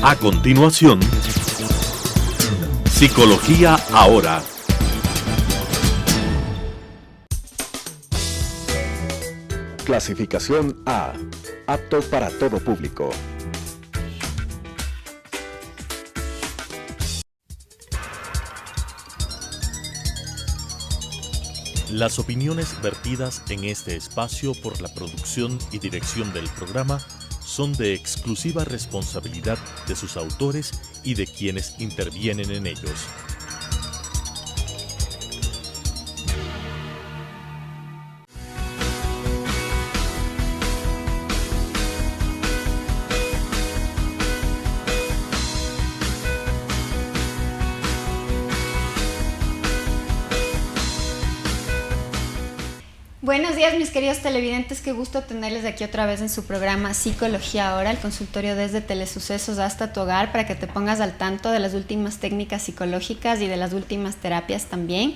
A continuación, Psicología Ahora. Clasificación A. Apto para todo público. Las opiniones vertidas en este espacio por la producción y dirección del programa son de exclusiva responsabilidad de sus autores y de quienes intervienen en ellos. Buenos días, mis queridos televidentes, qué gusto tenerles aquí otra vez en su programa Psicología Ahora, el consultorio desde Telesucesos hasta tu hogar para que te pongas al tanto de las últimas técnicas psicológicas y de las últimas terapias también.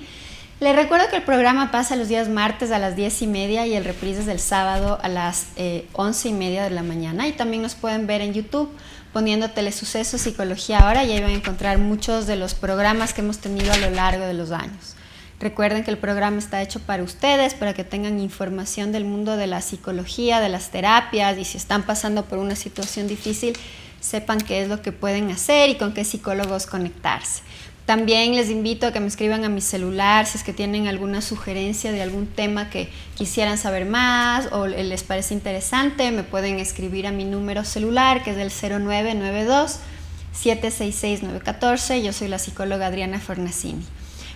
Les recuerdo que el programa pasa los días martes a las 10:30 y el reprise es el sábado a las 11:30 de la mañana, y también nos pueden ver en YouTube poniendo Telesucesos Psicología Ahora, y ahí van a encontrar muchos de los programas que hemos tenido a lo largo de los años. Recuerden que el programa está hecho para ustedes, para que tengan información del mundo de la psicología, de las terapias, y si están pasando por una situación difícil, sepan qué es lo que pueden hacer y con qué psicólogos conectarse. También les invito a que me escriban a mi celular si es que tienen alguna sugerencia de algún tema que quisieran saber más o les parece interesante. Me pueden escribir a mi número celular, que es el 0992-766-914. Yo soy la psicóloga Adriana Fornacini.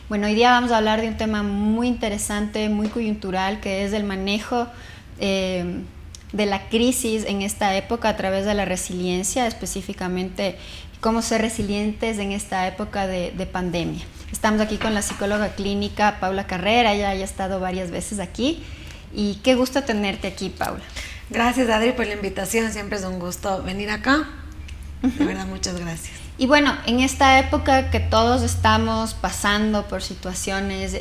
Bueno, hoy día vamos a hablar de un tema muy interesante, muy coyuntural, que es el manejo de la crisis en esta época a través de la resiliencia, específicamente cómo ser resilientes en esta época de pandemia. Estamos aquí con la psicóloga clínica Paula Carrera, ella ya ha estado varias veces aquí, y qué gusto tenerte aquí, Paula. Gracias, Adri, por la invitación, siempre es un gusto venir acá, de verdad, muchas gracias. Y bueno, en esta época que todos estamos pasando por situaciones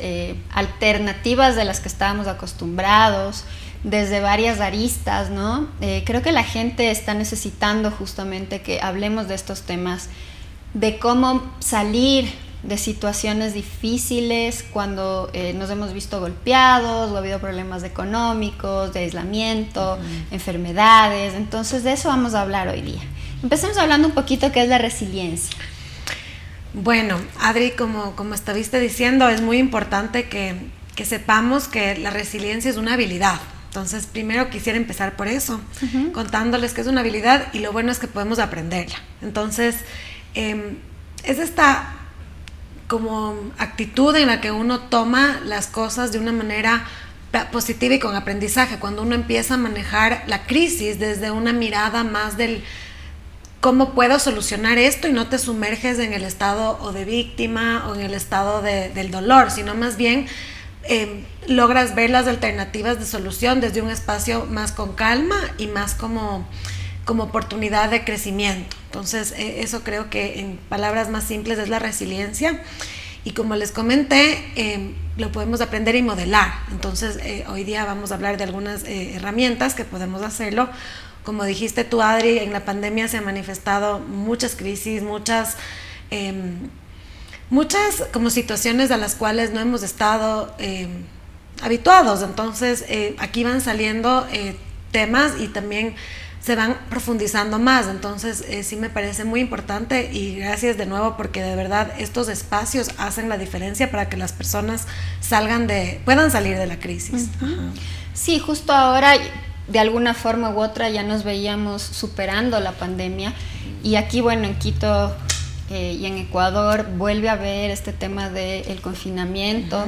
alternativas de las que estábamos acostumbrados, desde varias aristas, ¿no? Creo que la gente está necesitando justamente que hablemos de estos temas, de cómo salir de situaciones difíciles cuando nos hemos visto golpeados o ha habido problemas económicos, de aislamiento, enfermedades. Entonces de eso vamos a hablar hoy día. Empecemos hablando un poquito qué es la resiliencia. Bueno, Adri, como estuviste diciendo, es muy importante que sepamos que la resiliencia es una habilidad. Entonces, primero quisiera empezar por eso, contándoles que es una habilidad y lo bueno es que podemos aprenderla. Entonces, es esta como actitud en la que uno toma las cosas de una manera positiva y con aprendizaje, cuando uno empieza a manejar la crisis desde una mirada más del ¿cómo puedo solucionar esto? Y no te sumerges en el estado o de víctima o en el estado del dolor, sino más bien logras ver las alternativas de solución desde un espacio más con calma y más como oportunidad de crecimiento. Entonces, eso creo que en palabras más simples es la resiliencia. Y como les comenté, lo podemos aprender y modelar. Entonces, hoy día vamos a hablar de algunas herramientas que podemos hacerlo. Como dijiste tú, Adri, en la pandemia se han manifestado muchas crisis, muchas como situaciones a las cuales no hemos estado habituados. Entonces, aquí van saliendo temas y también se van profundizando más. Entonces, sí me parece muy importante y gracias de nuevo porque de verdad estos espacios hacen la diferencia para que las personas puedan salir de la crisis. Sí, justo ahora de alguna forma u otra ya nos veíamos superando la pandemia, y aquí, bueno, en Quito y en Ecuador vuelve a haber este tema del confinamiento,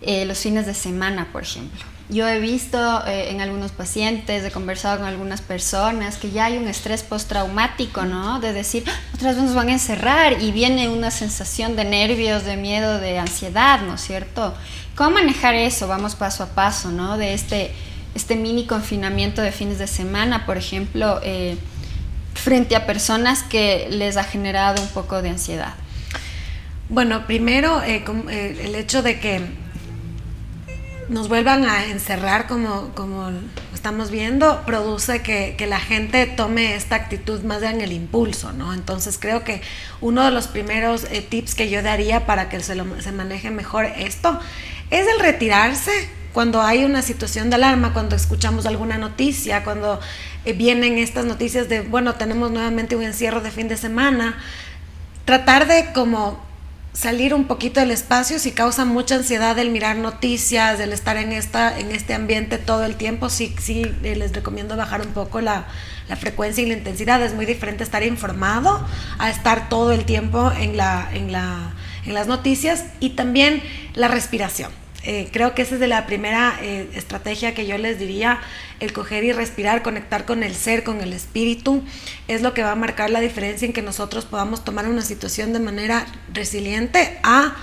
los fines de semana, por ejemplo. Yo he visto en algunos pacientes, he conversado con algunas personas que ya hay un estrés postraumático, ¿no? De decir, otras veces nos van a encerrar, y viene una sensación de nervios, de miedo, de ansiedad, ¿no es cierto? ¿Cómo manejar eso? Vamos paso a paso, ¿no? De este mini confinamiento de fines de semana, por ejemplo, frente a personas que les ha generado un poco de ansiedad. Bueno, primero el hecho de que nos vuelvan a encerrar como estamos viendo produce que la gente tome esta actitud más en el impulso, ¿no? Entonces creo que uno de los primeros tips que yo daría para que se maneje mejor esto es el retirarse cuando hay una situación de alarma, cuando escuchamos alguna noticia, cuando vienen estas noticias de, bueno, tenemos nuevamente un encierro de fin de semana, tratar de como salir un poquito del espacio. Si causa mucha ansiedad el mirar noticias, el estar en este ambiente todo el tiempo, sí les recomiendo bajar un poco la frecuencia y la intensidad. Es muy diferente estar informado a estar todo el tiempo en las noticias. Y también la respiración. Creo que esa es de la primera estrategia que yo les diría, el coger y respirar, conectar con el ser, con el espíritu, es lo que va a marcar la diferencia en que nosotros podamos tomar una situación de manera resiliente a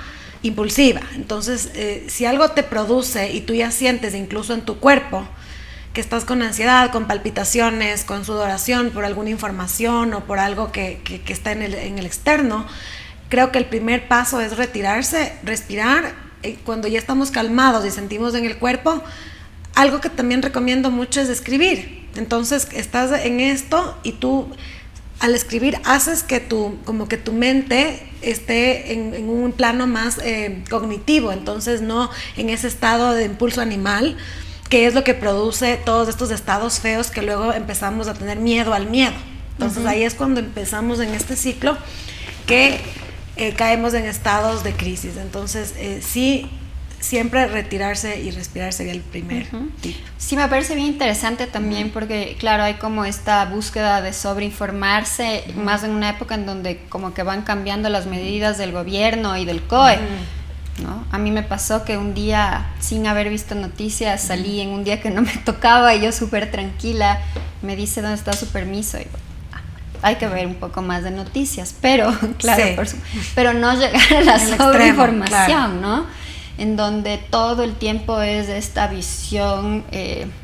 impulsiva. Entonces, si algo te produce y tú ya sientes incluso en tu cuerpo que estás con ansiedad, con palpitaciones, con sudoración por alguna información o por algo que está en el externo, creo que el primer paso es retirarse, respirar. Cuando ya estamos calmados y sentimos en el cuerpo, algo que también recomiendo mucho es escribir. Entonces estás en esto y tú al escribir haces que tu mente esté en un plano más cognitivo, entonces no en ese estado de impulso animal, que es lo que produce todos estos estados feos que luego empezamos a tener miedo al miedo. Entonces ahí es cuando empezamos en este ciclo que caemos en estados de crisis. Entonces, sí, siempre retirarse y respirar sería el primer tip. Sí, me parece bien interesante también porque, claro, hay como esta búsqueda de sobreinformarse, más en una época en donde como que van cambiando las medidas del gobierno y del COE, ¿no? A mí me pasó que un día, sin haber visto noticias, salí en un día que no me tocaba y yo súper tranquila, me dice, ¿dónde está su permiso? Y hay que ver un poco más de noticias, pero claro, sí, pero no llegar a la sobreinformación, claro, ¿no? En donde todo el tiempo es esta visión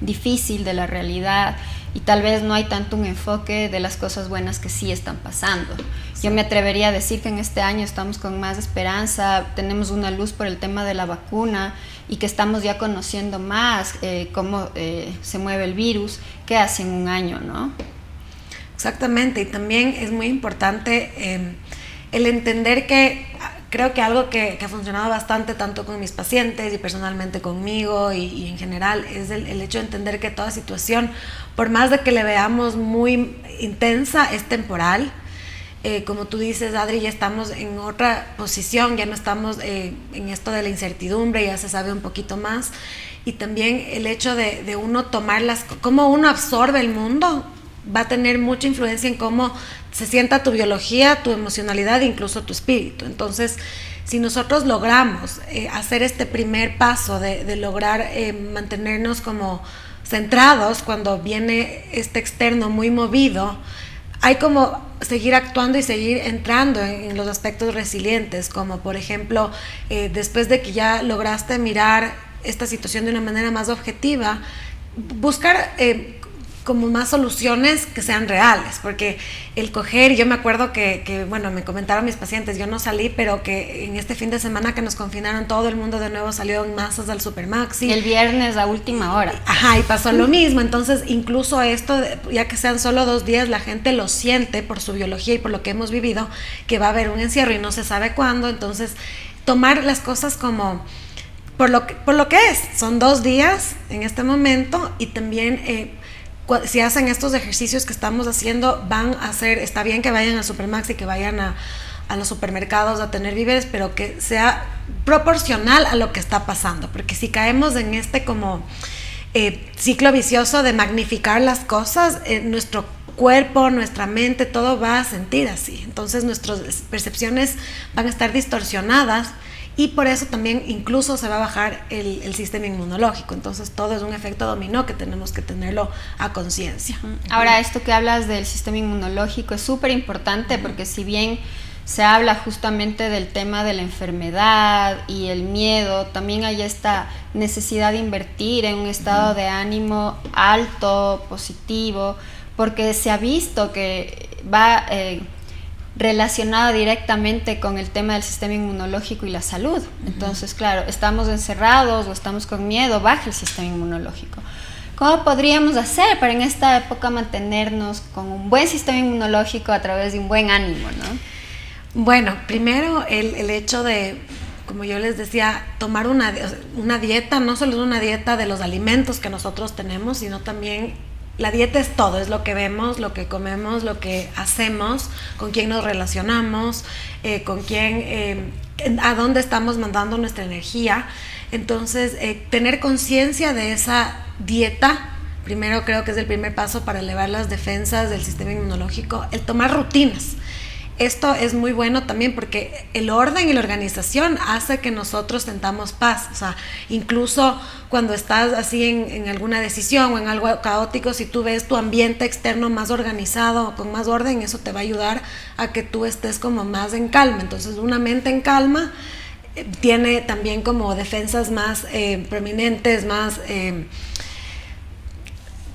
difícil de la realidad y tal vez no hay tanto un enfoque de las cosas buenas que sí están pasando. Sí. Yo me atrevería a decir que en este año estamos con más esperanza, tenemos una luz por el tema de la vacuna y que estamos ya conociendo más cómo se mueve el virus que hace en un año, ¿no? Exactamente, y también es muy importante el entender que creo que algo que ha funcionado bastante tanto con mis pacientes y personalmente conmigo y en general es el hecho de entender que toda situación, por más de que le veamos muy intensa, es temporal. Como tú dices, Adri, ya estamos en otra posición, ya no estamos en esto de la incertidumbre, ya se sabe un poquito más. Y también el hecho de uno tomarlas, cómo uno absorbe el mundo, va a tener mucha influencia en cómo se sienta tu biología, tu emocionalidad e incluso tu espíritu. Entonces, si nosotros logramos hacer este primer paso de lograr mantenernos como centrados cuando viene este externo muy movido, hay como seguir actuando y seguir entrando en los aspectos resilientes, como por ejemplo, después de que ya lograste mirar esta situación de una manera más objetiva, buscar como más soluciones que sean reales, porque el coger, yo me acuerdo que bueno, me comentaron mis pacientes, yo no salí, pero que en este fin de semana que nos confinaron, todo el mundo de nuevo salió en masas al Supermaxi. El viernes a última hora. Ajá, y pasó lo mismo, entonces incluso esto, ya que sean solo 2 días, la gente lo siente por su biología y por lo que hemos vivido, que va a haber un encierro y no se sabe cuándo, entonces tomar las cosas como por lo que es, son 2 días en este momento y también si hacen estos ejercicios que estamos haciendo, van a hacer, está bien que vayan al Supermax y que vayan a los supermercados a tener víveres, pero que sea proporcional a lo que está pasando, porque si caemos en este como ciclo vicioso de magnificar las cosas, nuestro cuerpo, nuestra mente, todo va a sentir así, entonces nuestras percepciones van a estar distorsionadas. Y por eso también incluso se va a bajar el sistema inmunológico. Entonces todo es un efecto dominó que tenemos que tenerlo a conciencia. Ahora, esto que hablas del sistema inmunológico es súper importante porque si bien se habla justamente del tema de la enfermedad y el miedo, también hay esta necesidad de invertir en un estado de ánimo alto, positivo, porque se ha visto que va relacionado directamente con el tema del sistema inmunológico y la salud. Entonces, claro, estamos encerrados o estamos con miedo, baja el sistema inmunológico. ¿Cómo podríamos hacer para en esta época mantenernos con un buen sistema inmunológico a través de un buen ánimo, ¿no? Bueno, primero el hecho de, como yo les decía, tomar una dieta, no solo es una dieta de los alimentos que nosotros tenemos, sino también la dieta es todo, es lo que vemos, lo que comemos, lo que hacemos, con quién nos relacionamos, con quién, a dónde estamos mandando nuestra energía. Entonces, tener conciencia de esa dieta, primero creo que es el primer paso para elevar las defensas del sistema inmunológico, el tomar rutinas. Esto es muy bueno también porque el orden y la organización hace que nosotros sentamos paz. O sea, incluso cuando estás así en alguna decisión o en algo caótico, si tú ves tu ambiente externo más organizado, con más orden, eso te va a ayudar a que tú estés como más en calma. Entonces, una mente en calma tiene también como defensas más prominentes, más...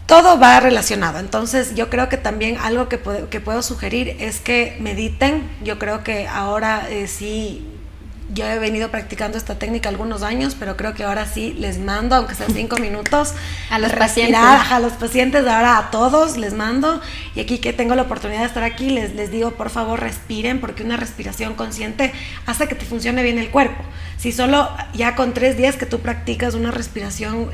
todo va relacionado. Entonces yo creo que también algo que puedo sugerir es que mediten. Yo creo que ahora sí, yo he venido practicando esta técnica algunos años, pero creo que ahora sí les mando, aunque sean 5 minutos, a los respirar, pacientes. A los pacientes, ahora a todos les mando. Y aquí que tengo la oportunidad de estar aquí, les digo, por favor, respiren, porque una respiración consciente hace que te funcione bien el cuerpo. Si solo ya con 3 días que tú practicas una respiración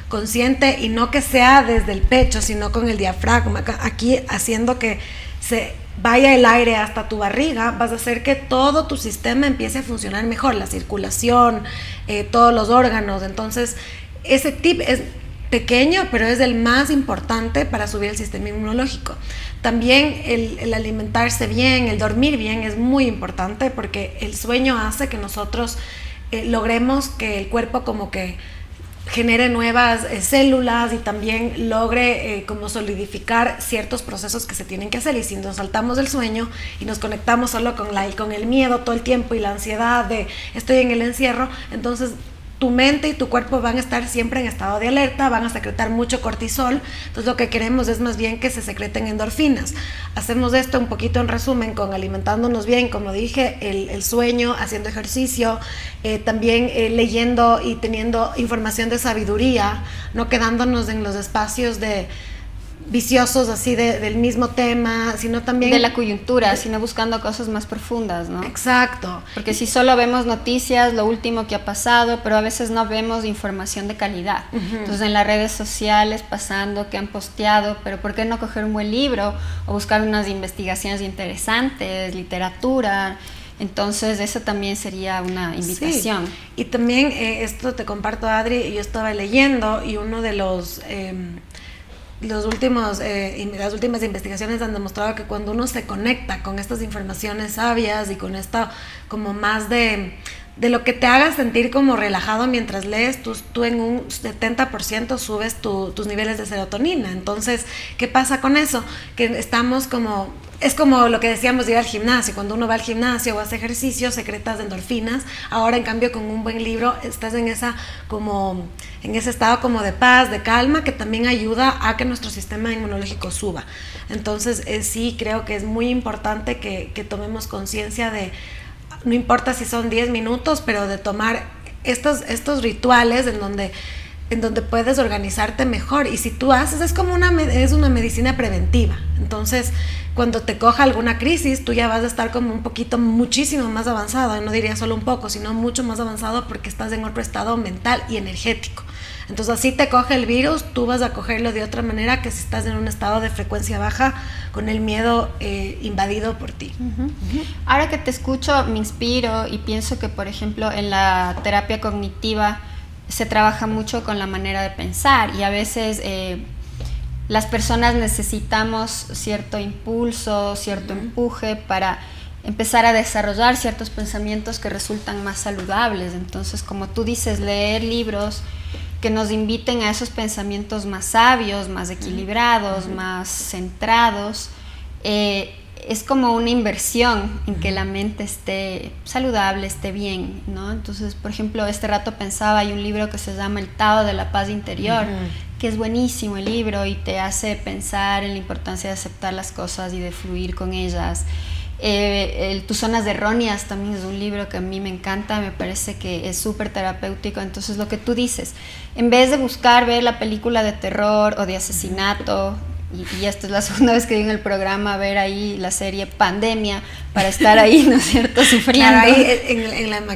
consciente, y no que sea desde el pecho, sino con el diafragma, aquí haciendo que se vaya el aire hasta tu barriga, vas a hacer que todo tu sistema empiece a funcionar mejor, la circulación, todos los órganos. Entonces, ese tip es pequeño, pero es el más importante para subir el sistema inmunológico. También el alimentarse bien, el dormir bien es muy importante, porque el sueño hace que nosotros logremos que el cuerpo como que genere nuevas células y también logre como solidificar ciertos procesos que se tienen que hacer. Y si nos saltamos del sueño y nos conectamos solo con el miedo todo el tiempo y la ansiedad de estoy en el encierro, entonces tu mente y tu cuerpo van a estar siempre en estado de alerta, van a secretar mucho cortisol. Entonces lo que queremos es más bien que se secreten endorfinas. Hacemos esto un poquito en resumen con alimentándonos bien, como dije, el sueño, haciendo ejercicio, también leyendo y teniendo información de sabiduría, no quedándonos en los espacios viciosos así del mismo tema, sino también de la coyuntura, sino buscando cosas más profundas, ¿no? Exacto. Porque si solo vemos noticias, lo último que ha pasado, pero a veces no vemos información de calidad. Entonces en las redes sociales pasando, que han posteado, pero ¿por qué no coger un buen libro o buscar unas investigaciones interesantes, literatura? Entonces eso también sería una invitación. Sí. Y también esto te comparto, Adri, yo estaba leyendo y uno de las últimas investigaciones han demostrado que cuando uno se conecta con estas informaciones sabias y con esto como más de lo que te haga sentir como relajado mientras lees, tú en un 70% subes tus niveles de serotonina. Entonces, ¿qué pasa con eso? Que estamos como... Es como lo que decíamos de ir al gimnasio. Cuando uno va al gimnasio o hace ejercicio, secretas endorfinas. Ahora, en cambio, con un buen libro estás en ese estado como de paz, de calma, que también ayuda a que nuestro sistema inmunológico suba. Entonces, sí creo que es muy importante que tomemos conciencia de, no importa si son 10 minutos, pero de tomar estos rituales en donde puedes organizarte mejor. Y si tú haces, es una medicina preventiva. Entonces, cuando te coja alguna crisis, tú ya vas a estar como muchísimo más avanzado. No diría solo un poco, sino mucho más avanzado, porque estás en otro estado mental y energético. Entonces, así te coge el virus, tú vas a cogerlo de otra manera que si estás en un estado de frecuencia baja, con el miedo invadido por ti. Ahora que te escucho, me inspiro y pienso que, por ejemplo, en la terapia cognitiva se trabaja mucho con la manera de pensar, y a veces las personas necesitamos cierto impulso, cierto empuje para empezar a desarrollar ciertos pensamientos que resultan más saludables. Entonces, como tú dices, leer libros que nos inviten a esos pensamientos más sabios, más equilibrados, más centrados, es como una inversión en que la mente esté saludable, esté bien, ¿no? Entonces, por ejemplo, este rato pensaba, hay un libro que se llama El Tao de la Paz Interior, que es buenísimo el libro y te hace pensar en la importancia de aceptar las cosas y de fluir con ellas. Tus zonas erróneas también es un libro que a mí me encanta, me parece que es súper terapéutico. Entonces lo que tú dices, en vez de buscar ver la película de terror o de asesinato, y esta es la segunda vez que digo en el programa, ver ahí la serie Pandemia, para estar ahí, ¿no es cierto?, sufriendo claro, ahí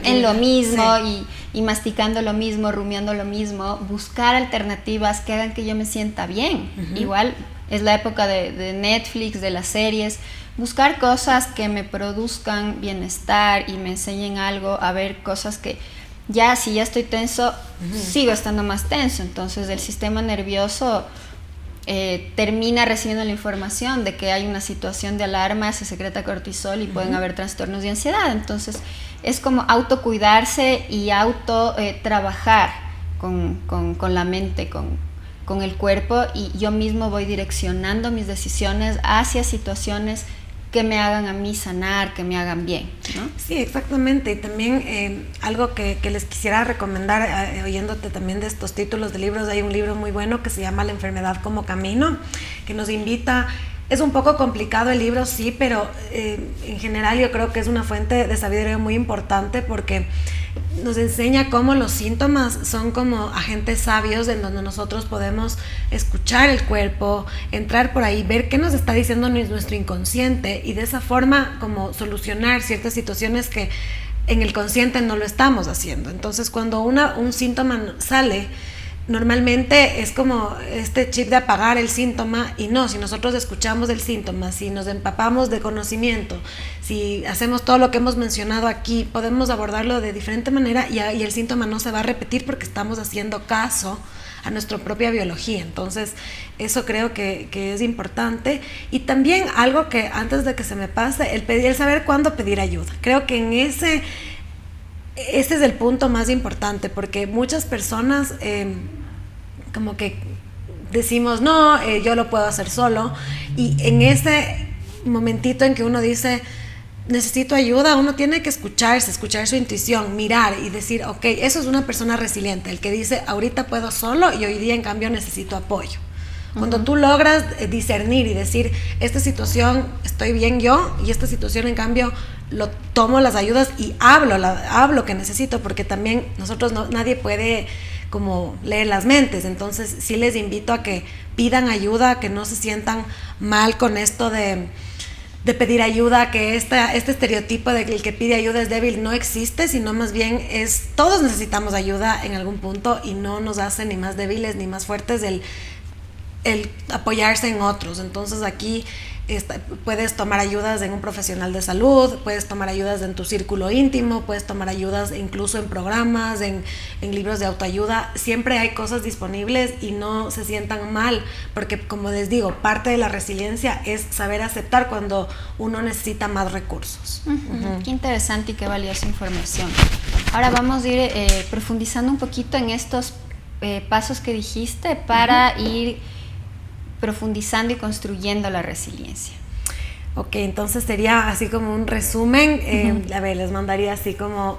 en lo mismo, sí. y masticando lo mismo, rumiando lo mismo, buscar alternativas que hagan que yo me sienta bien. Igual es la época de Netflix, de las series, buscar cosas que me produzcan bienestar y me enseñen algo, a ver cosas que ya, si ya estoy tenso, sigo estando más tenso. Entonces el sistema nervioso termina recibiendo la información de que hay una situación de alarma, se secreta cortisol y pueden haber trastornos de ansiedad. Entonces es como autocuidarse y trabajar con la mente, con el cuerpo, y yo mismo voy direccionando mis decisiones hacia situaciones que me hagan a mí sanar, que me hagan bien, ¿no? Sí, exactamente. Y también algo que les quisiera recomendar, oyéndote también de estos títulos de libros, hay un libro muy bueno que se llama La enfermedad como camino, que nos invita. Es un poco complicado el libro, sí, pero en general yo creo que es una fuente de sabiduría muy importante, porque nos enseña cómo los síntomas son como agentes sabios en donde nosotros podemos escuchar el cuerpo, entrar por ahí, ver qué nos está diciendo nuestro inconsciente, y de esa forma como solucionar ciertas situaciones que en el consciente no lo estamos haciendo. Entonces cuando un síntoma sale, normalmente es como este chip de apagar el síntoma, y no, si nosotros escuchamos el síntoma, si nos empapamos de conocimiento, si hacemos todo lo que hemos mencionado aquí, podemos abordarlo de diferente manera, y el síntoma no se va a repetir porque estamos haciendo caso a nuestra propia biología. Entonces eso creo que es importante. Y también algo que antes de que se me pase, el saber cuándo pedir ayuda. Creo que ese es el punto más importante, porque muchas personas como que decimos, no, yo lo puedo hacer solo, y en ese momentito en que uno dice, necesito ayuda, uno tiene que escucharse, escuchar su intuición, mirar y decir, ok, eso es una persona resiliente, el que dice, ahorita puedo solo y hoy día en cambio necesito apoyo. Cuando tú logras discernir y decir, esta situación estoy bien yo, y esta situación en cambio lo tomo las ayudas y hablo que necesito, porque también nosotros nadie puede como leer las mentes. Entonces sí les invito a que pidan ayuda, que no se sientan mal con esto de pedir ayuda, que este estereotipo de que el que pide ayuda es débil no existe, sino más bien todos necesitamos ayuda en algún punto, y no nos hace ni más débiles ni más fuertes el apoyarse en otros. Entonces aquí puedes tomar ayudas en un profesional de salud, puedes tomar ayudas en tu círculo íntimo, puedes tomar ayudas incluso en programas, en libros de autoayuda. Siempre hay cosas disponibles y no se sientan mal, porque como les digo, parte de la resiliencia es saber aceptar cuando uno necesita más recursos. Qué interesante y qué valiosa información. Ahora vamos a ir profundizando un poquito en estos pasos que dijiste para ir profundizando y construyendo la resiliencia. Ok, entonces sería así como un resumen. A ver, les mandaría así como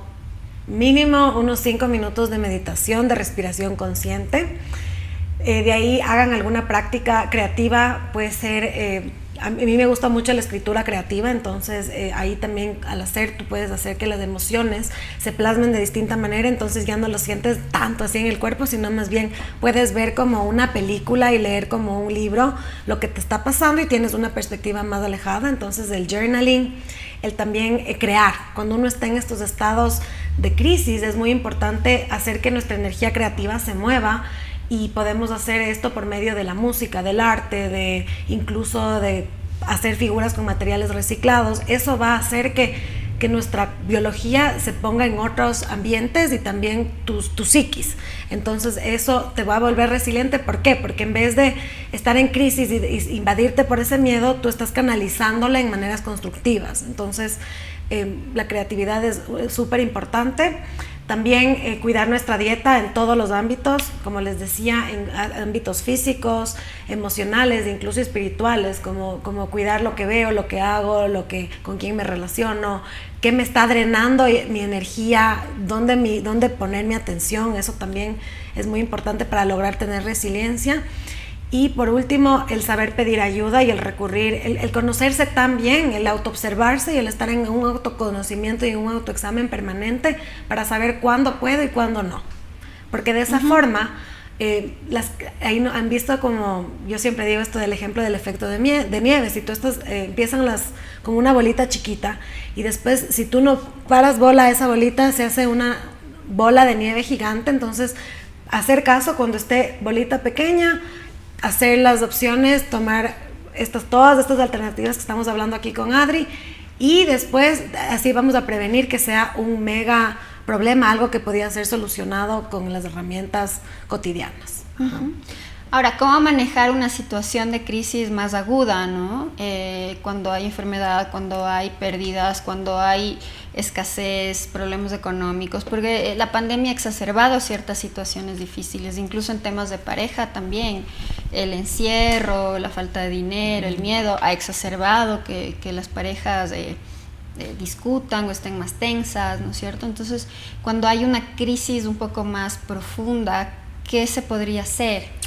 mínimo unos 5 minutos de meditación, de respiración consciente. De ahí hagan alguna práctica creativa, puede ser, a mí me gusta mucho la escritura creativa, entonces ahí también al tú puedes hacer que las emociones se plasmen de distinta manera, entonces ya no lo sientes tanto así en el cuerpo, sino más bien puedes ver como una película y leer como un libro lo que te está pasando y tienes una perspectiva más alejada. Entonces el journaling, el también crear, cuando uno está en estos estados de crisis es muy importante hacer que nuestra energía creativa se mueva, y podemos hacer esto por medio de la música, del arte, incluso de hacer figuras con materiales reciclados. Eso va a hacer que nuestra biología se ponga en otros ambientes y también tu psiquis. Entonces eso te va a volver resiliente. ¿Por qué? Porque en vez de estar en crisis y invadirte por ese miedo, tú estás canalizándola en maneras constructivas. Entonces la creatividad es súper importante. También cuidar nuestra dieta en todos los ámbitos, como les decía, en ámbitos físicos, emocionales, incluso espirituales, como cuidar lo que veo, lo que hago, con quién me relaciono, qué me está drenando mi energía, dónde poner mi atención. Eso también es muy importante para lograr tener resiliencia. Y por último, el saber pedir ayuda y el recurrir, el conocerse tan bien, el autoobservarse y el estar en un autoconocimiento y un autoexamen permanente para saber cuándo puedo y cuándo no. Porque de esa forma, ahí no, han visto como, yo siempre digo esto del ejemplo del efecto de nieve, si tú estás, empiezan con una bolita chiquita y después si tú no paras bola a esa bolita, se hace una bola de nieve gigante. Entonces, hacer caso cuando esté bolita pequeña, hacer las opciones, tomar todas estas alternativas que estamos hablando aquí con Adri, y después así vamos a prevenir que sea un mega problema, algo que podía ser solucionado con las herramientas cotidianas. Uh-huh. Ahora, ¿cómo manejar una situación de crisis más aguda, ¿no? Cuando hay enfermedad, cuando hay pérdidas, cuando hay escasez, problemas económicos, porque la pandemia ha exacerbado ciertas situaciones difíciles, incluso en temas de pareja también. El encierro, la falta de dinero, el miedo ha exacerbado que las parejas discutan o estén más tensas, ¿no es cierto? Entonces, cuando hay una crisis un poco más profunda, ¿qué se podría hacer?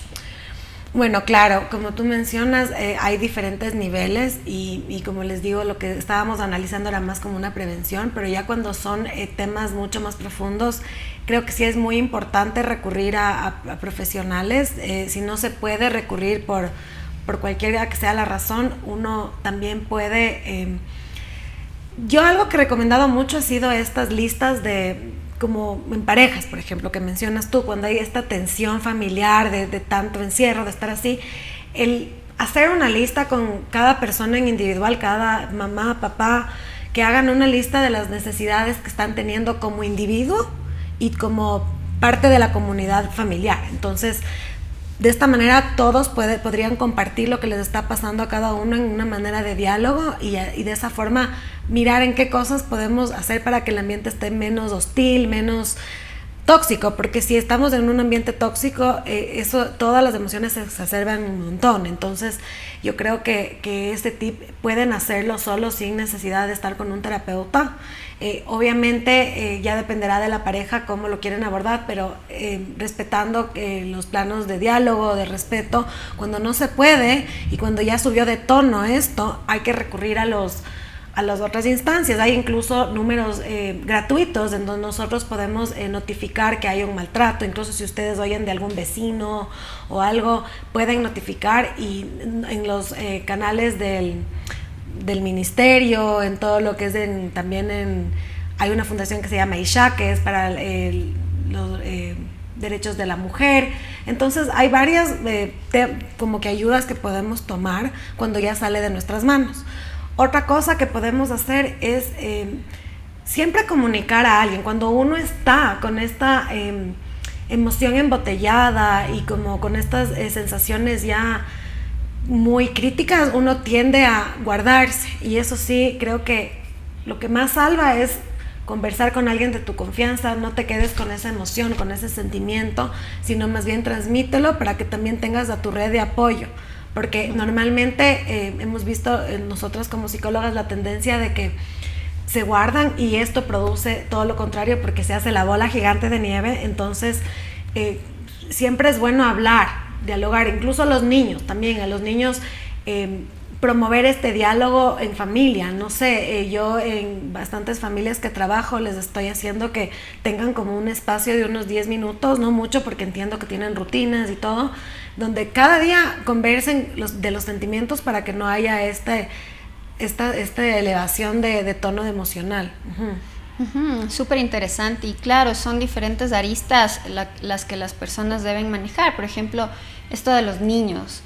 Bueno, claro, como tú mencionas, hay diferentes niveles y como les digo, lo que estábamos analizando era más como una prevención, pero ya cuando son temas mucho más profundos, creo que sí es muy importante recurrir a profesionales. Si no se puede recurrir por cualquiera que sea la razón, uno también puede... yo algo que he recomendado mucho ha sido estas listas como en parejas, por ejemplo, que mencionas tú, cuando hay esta tensión familiar de tanto encierro, de estar así, el hacer una lista con cada persona en individual, cada mamá, papá, que hagan una lista de las necesidades que están teniendo como individuo y como parte de la comunidad familiar. Entonces, de esta manera todos podrían compartir lo que les está pasando a cada uno en una manera de diálogo y de esa forma mirar en qué cosas podemos hacer para que el ambiente esté menos hostil, menos tóxico, porque si estamos en un ambiente tóxico, todas las emociones se exacerban un montón. Entonces yo creo que este tip pueden hacerlo solo sin necesidad de estar con un terapeuta. Obviamente ya dependerá de la pareja cómo lo quieren abordar, pero respetando los planos de diálogo, de respeto. Cuando no se puede y cuando ya subió de tono esto, hay que recurrir a las otras instancias. Hay incluso números gratuitos en donde nosotros podemos notificar que hay un maltrato. Incluso si ustedes oyen de algún vecino o algo, pueden notificar, y en los canales del ministerio, en todo lo que es hay una fundación que se llama Isha, que es para los derechos de la mujer. Entonces hay varias como que ayudas que podemos tomar cuando ya sale de nuestras manos. Otra cosa que podemos hacer es siempre comunicar a alguien. Cuando uno está con esta emoción embotellada y como con estas sensaciones ya muy críticas, uno tiende a guardarse, y eso sí, creo que lo que más salva es conversar con alguien de tu confianza. No te quedes con esa emoción, con ese sentimiento, sino más bien transmítelo para que también tengas a tu red de apoyo, porque normalmente hemos visto nosotros como psicólogas la tendencia de que se guardan y esto produce todo lo contrario, porque se hace la bola gigante de nieve. Entonces siempre es bueno hablar, dialogar, incluso a los niños también, a los niños promover este diálogo en familia. No sé, yo en bastantes familias que trabajo les estoy haciendo que tengan como un espacio de unos 10 minutos, no mucho porque entiendo que tienen rutinas y todo, donde cada día conversen de los sentimientos para que no haya esta elevación de tono emocional. Súper interesante, y claro, son diferentes aristas las que las personas deben manejar. Por ejemplo, esto de los niños,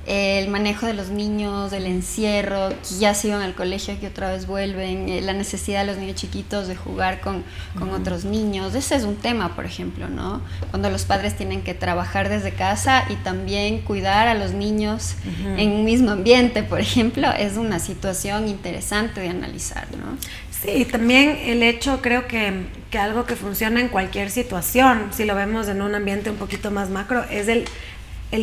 el manejo de los niños, el encierro, que ya se iban al colegio, que otra vez vuelven, la necesidad de los niños chiquitos de jugar con otros niños. Ese es un tema, por ejemplo, ¿no? Cuando los padres tienen que trabajar desde casa y también cuidar a los niños en un mismo ambiente, por ejemplo, es una situación interesante de analizar, ¿no? Sí, también el hecho, creo que algo que funciona en cualquier situación, si lo vemos en un ambiente un poquito más macro, es el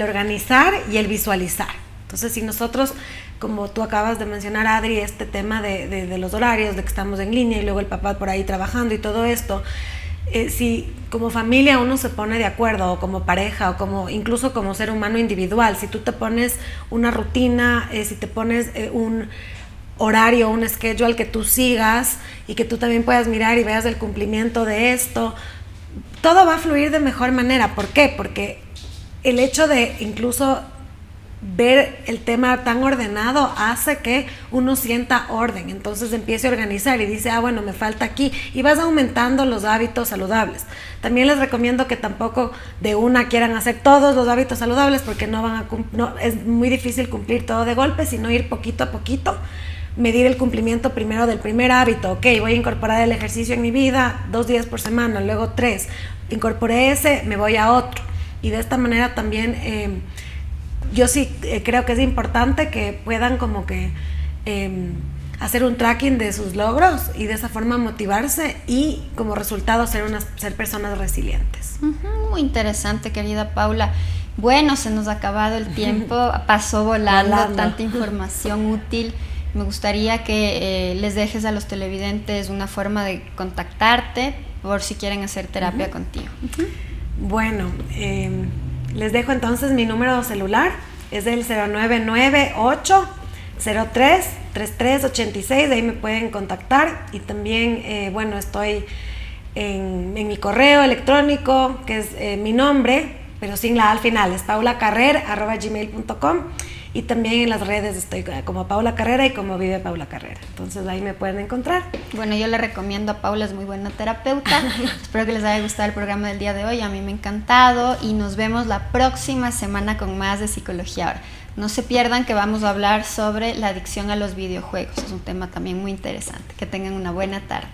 organizar y el visualizar. Entonces, si nosotros, como tú acabas de mencionar, Adri, este tema de los horarios, de que estamos en línea y luego el papá por ahí trabajando y todo esto, si como familia uno se pone de acuerdo, o como pareja, o como incluso como ser humano individual, si tú te pones una rutina, si te pones un horario, un schedule que tú sigas y que tú también puedas mirar y veas el cumplimiento de esto, todo va a fluir de mejor manera. ¿Por qué? Porque el hecho de incluso ver el tema tan ordenado hace que uno sienta orden, entonces empiece a organizar y dice, bueno, me falta aquí, y vas aumentando los hábitos saludables. También les recomiendo que tampoco de una quieran hacer todos los hábitos saludables, porque es muy difícil cumplir todo de golpe, sino ir poquito a poquito, medir el cumplimiento primero del primer hábito. Ok, voy a incorporar el ejercicio en mi vida 2 días por semana, luego 3, incorporé ese, me voy a otro, y de esta manera también yo sí creo que es importante que puedan como que hacer un tracking de sus logros y de esa forma motivarse y como resultado ser personas resilientes. Muy interesante, querida Paula. Bueno, se nos ha acabado el tiempo, pasó volando. Tanta información útil. Me gustaría que les dejes a los televidentes una forma de contactarte por si quieren hacer terapia contigo. Bueno, les dejo entonces mi número celular, es el 0998-03-3386, de ahí me pueden contactar, y también, bueno, estoy en mi correo electrónico, que es mi nombre, pero sin la A al final, es paulacarrera@gmail.com, y también en las redes estoy como Paula Carrera y como Vive Paula Carrera. Entonces ahí me pueden encontrar. Bueno, yo le recomiendo a Paula, es muy buena terapeuta. Espero que les haya gustado el programa del día de hoy. A mí me ha encantado y nos vemos la próxima semana con más de Psicología Ahora. No se pierdan que vamos a hablar sobre la adicción a los videojuegos. Es un tema también muy interesante. Que tengan una buena tarde.